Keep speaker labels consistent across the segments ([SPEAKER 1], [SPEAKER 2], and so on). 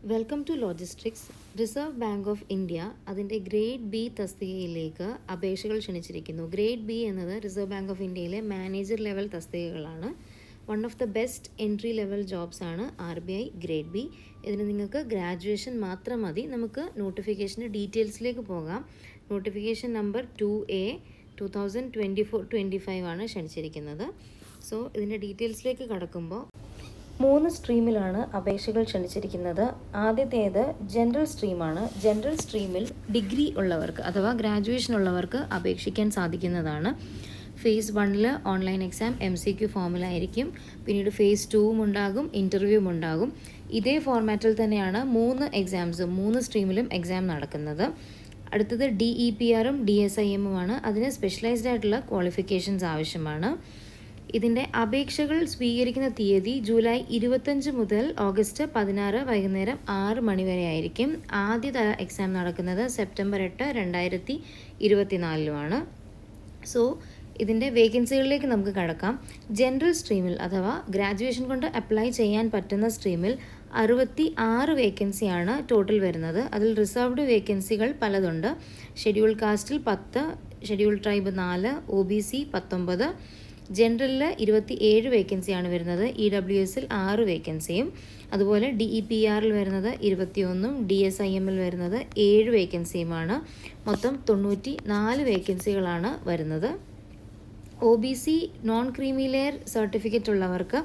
[SPEAKER 1] Welcome to logistics. Reserve bank of India അതിൻ്റെ grade B തസ്തികയിലേക്ക് അപേക്ഷകൾ ക്ഷണിച്ചിരിക്കുന്നു. ഗ്രേഡ് ബി എന്നത് റിസർവ് ബാങ്ക് ഓഫ് ഇന്ത്യയിലെ മാനേജർ ലെവൽ തസ്തികകളാണ്. One of the best entry level jobs ആണ് RBI ഗ്രേഡ് ബി. ഇതിന് നിങ്ങൾക്ക് ഗ്രാജുവേഷൻ മാത്രം മതി. നമുക്ക് നോട്ടിഫിക്കേഷൻ്റെ ഡീറ്റെയിൽസിലേക്ക് പോകാം. നോട്ടിഫിക്കേഷൻ നമ്പർ 2A 2024-25 ആണ് ക്ഷണിച്ചിരിക്കുന്നത്. സോ ഇതിൻ്റെ ഡീറ്റെയിൽസിലേക്ക് കടക്കുമ്പോൾ 3 സ്ട്രീമിലാണ് അപേക്ഷകൾ ക്ഷണിച്ചിരിക്കുന്നത്. ആദ്യത്തേത് ജനറൽ സ്ട്രീമാണ്. ജനറൽ സ്ട്രീമിൽ ഡിഗ്രി ഉള്ളവർക്ക് അഥവാ ഗ്രാജുവേഷൻ ഉള്ളവർക്ക് അപേക്ഷിക്കാൻ സാധിക്കുന്നതാണ്. ഫേസ് 1 ഓൺലൈൻ എക്സാം MCQ ഫോമിലായിരിക്കും. പിന്നീട് ഫേസ് 2 ഉണ്ടാകും, ഇൻ്റർവ്യൂവും ഉണ്ടാകും. ഇതേ ഫോർമാറ്റിൽ തന്നെയാണ് 3 സ്ട്രീമിലും എക്സാം നടക്കുന്നത്. അടുത്തത് DEPRും DSIMുമാണ്. അതിന് സ്പെഷ്യലൈസ്ഡ് ആയിട്ടുള്ള ക്വാളിഫിക്കേഷൻസ് ആവശ്യമാണ്. ഇതിൻ്റെ അപേക്ഷകൾ സ്വീകരിക്കുന്ന തീയതി ജൂലൈ 25 മുതൽ ഓഗസ്റ്റ് 16 വൈകുന്നേരം 6 മണി വരെ ആയിരിക്കും. ആദ്യതല എക്സാം നടക്കുന്നത് സെപ്റ്റംബർ 8, 2024 സോ ഇതിൻ്റെ വേക്കൻസികളിലേക്ക് നമുക്ക് കടക്കാം. ജനറൽ സ്ട്രീമിൽ അഥവാ ഗ്രാജുവേഷൻ കൊണ്ട് അപ്ലൈ ചെയ്യാൻ പറ്റുന്ന സ്ട്രീമിൽ 66 വേക്കൻസിയാണ് ടോട്ടൽ വരുന്നത്. അതിൽ റിസർവ്ഡ് വേക്കൻസികൾ പലതുണ്ട്. ഷെഡ്യൂൾ കാസ്റ്റിൽ 10, ഷെഡ്യൂൾ ട്രൈബ് 4, OBC 19, ജനറലിൽ 27 വേക്കൻസിയാണ് വരുന്നത്. EWSൽ 6 വേക്കൻസിയും, അതുപോലെ DEPRൽ വരുന്നത് 21, DSIMൽ വരുന്നത് 7 വേക്കൻസിയുമാണ്. മൊത്തം 94 വേക്കൻസികളാണ് വരുന്നത്. OBC non creamy layer certificate ഉള്ളവർക്ക്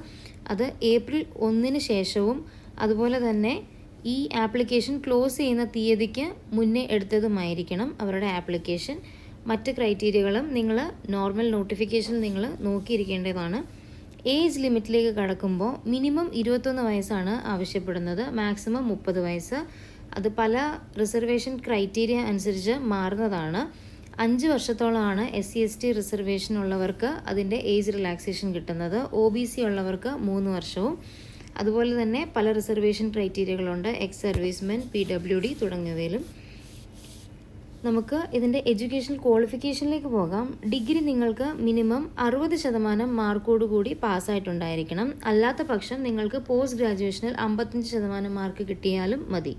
[SPEAKER 1] അത് ഏപ്രിൽ 1 ശേഷവും അതുപോലെ തന്നെ ഈ ആപ്ലിക്കേഷൻ ക്ലോസ് ചെയ്യുന്ന തീയതിക്ക് മുന്നേ എടുത്തതുമായിരിക്കണം അവരുടെ ആപ്ലിക്കേഷൻ. മറ്റ് ക്രൈറ്റീരിയകളും നിങ്ങൾ നോർമൽ നോട്ടിഫിക്കേഷൻ നിങ്ങൾ നോക്കിയിരിക്കേണ്ടതാണ്. ഏജ് ലിമിറ്റിലേക്ക് കടക്കുമ്പോൾ മിനിമം 21 വയസ്സാണ് ആവശ്യപ്പെടുന്നത്, മാക്സിമം 30 വയസ്സ്. അത് പല റിസർവേഷൻ ക്രൈറ്റീരിയ അനുസരിച്ച് മാറുന്നതാണ്. 5 വർഷത്തോളമാണ് SC/ST റിസർവേഷൻ ഉള്ളവർക്ക് അതിൻ്റെ ഏജ് റിലാക്സേഷൻ കിട്ടുന്നത്. OBC ഉള്ളവർക്ക് 3 വർഷവും. അതുപോലെ തന്നെ പല റിസർവേഷൻ ക്രൈറ്റീരിയകളുണ്ട്, എക്സ് സർവീസ്മെൻ, PWD തുടങ്ങിയവയിലും. നമുക്ക് ഇതിൻ്റെ എഡ്യൂക്കേഷണൽ ക്വാളിഫിക്കേഷനിലേക്ക് പോകാം. ഡിഗ്രി നിങ്ങൾക്ക് മിനിമം 60% മാർക്കോടുകൂടി പാസ്സായിട്ടുണ്ടായിരിക്കണം. അല്ലാത്ത പക്ഷം നിങ്ങൾക്ക് പോസ്റ്റ് ഗ്രാജുവേഷനിൽ 55% മാർക്ക് കിട്ടിയാലും മതി.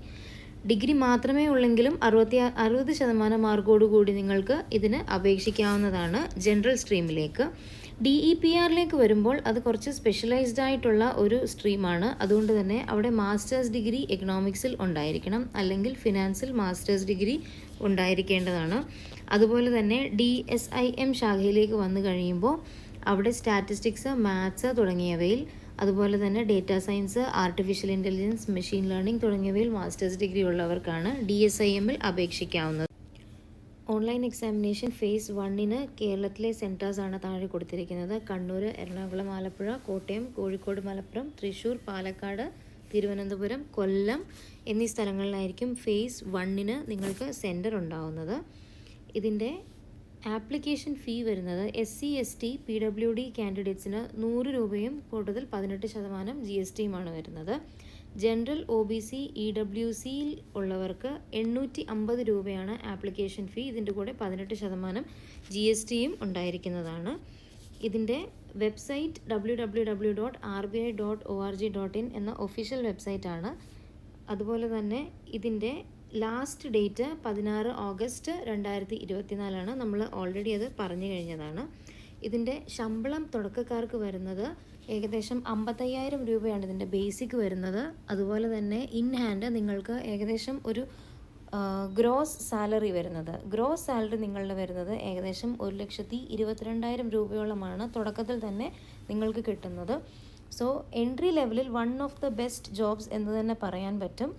[SPEAKER 1] ഡിഗ്രി മാത്രമേ ഉള്ളെങ്കിലും 60% മാർക്കോടുകൂടി നിങ്ങൾക്ക് ഇതിന് അപേക്ഷിക്കാവുന്നതാണ് ജനറൽ സ്ട്രീമിലേക്ക്. DEPRലേക്ക് വരുമ്പോൾ അത് കുറച്ച് സ്പെഷ്യലൈസ്ഡ് ആയിട്ടുള്ള ഒരു സ്ട്രീമാണ്. അതുകൊണ്ട് തന്നെ അവിടെ മാസ്റ്റേഴ്സ് ഡിഗ്രി എക്കണോമിക്സിൽ ഉണ്ടായിരിക്കണം, അല്ലെങ്കിൽ ഫിനാൻസിൽ മാസ്റ്റേഴ്സ് ഡിഗ്രി ഉണ്ടായിരിക്കേണ്ടതാണ്. അതുപോലെ തന്നെ DSIM ശാഖയിലേക്ക് വന്നു കഴിയുമ്പോൾ അവിടെ സ്റ്റാറ്റിസ്റ്റിക്സ്, മാത്സ് തുടങ്ങിയവയിൽ, അതുപോലെ തന്നെ data science, artificial intelligence, machine learning തുടങ്ങിയവയിൽ മാസ്റ്റേഴ്സ് ഡിഗ്രി ഉള്ളവർക്കാണ് DSIMൽ അപേക്ഷിക്കാവുന്നത്. ഓൺലൈൻ എക്സാമിനേഷൻ ഫേസ് 1 കേരളത്തിലെ സെൻറ്റേഴ്സാണ് താഴെ കൊടുത്തിരിക്കുന്നത്. കണ്ണൂർ, എറണാകുളം, ആലപ്പുഴ, കോട്ടയം, കോഴിക്കോട്, മലപ്പുറം, തൃശ്ശൂർ, പാലക്കാട്, തിരുവനന്തപുരം, കൊല്ലം എന്നീ സ്ഥലങ്ങളിലായിരിക്കും ഫേസ് 1 നിങ്ങൾക്ക് സെൻറ്റർ ഉണ്ടാവുന്നത്. ഇതിൻ്റെ ആപ്ലിക്കേഷൻ ഫീ വരുന്നത് SC/ST PWD കാൻഡിഡേറ്റ്സിന് 100 രൂപയും കൂടുതൽ 18% GSTയുമാണ് വരുന്നത്. ജനറൽ, OBC, EWCയിൽ ഉള്ളവർക്ക് 850 രൂപയാണ് ആപ്ലിക്കേഷൻ ഫീ. ഇതിൻ്റെ കൂടെ 18% GSTയും ഉണ്ടായിരിക്കുന്നതാണ്. ഇതിൻ്റെ വെബ്സൈറ്റ് www.rbi.org.in എന്ന ഒഫീഷ്യൽ വെബ്സൈറ്റാണ്. അതുപോലെ തന്നെ ഇതിൻ്റെ ലാസ്റ്റ് ഡേറ്റ് 16 ഓഗസ്റ്റ് 2024 നമ്മൾ ഓൾറെഡി അത് പറഞ്ഞു കഴിഞ്ഞതാണ്. ഇതിൻ്റെ ശമ്പളം തുടക്കക്കാർക്ക് വരുന്നത് ഏകദേശം 55,000 രൂപയാണ് ഇതിൻ്റെ ബേസിക് വരുന്നത്. അതുപോലെ തന്നെ ഇൻ ഹാൻഡ് നിങ്ങൾക്ക് ഏകദേശം ഒരു ഗ്രോസ് സാലറി വരുന്നത്, ഗ്രോസ് സാലറി നിങ്ങളുടെ വരുന്നത് ഏകദേശം 1,22,000 രൂപയോളമാണ് തുടക്കത്തിൽ തന്നെ നിങ്ങൾക്ക് കിട്ടുന്നത്. സോ എൻട്രി ലെവലിൽ one of the best jobs എന്ന് തന്നെ പറയാൻ പറ്റും.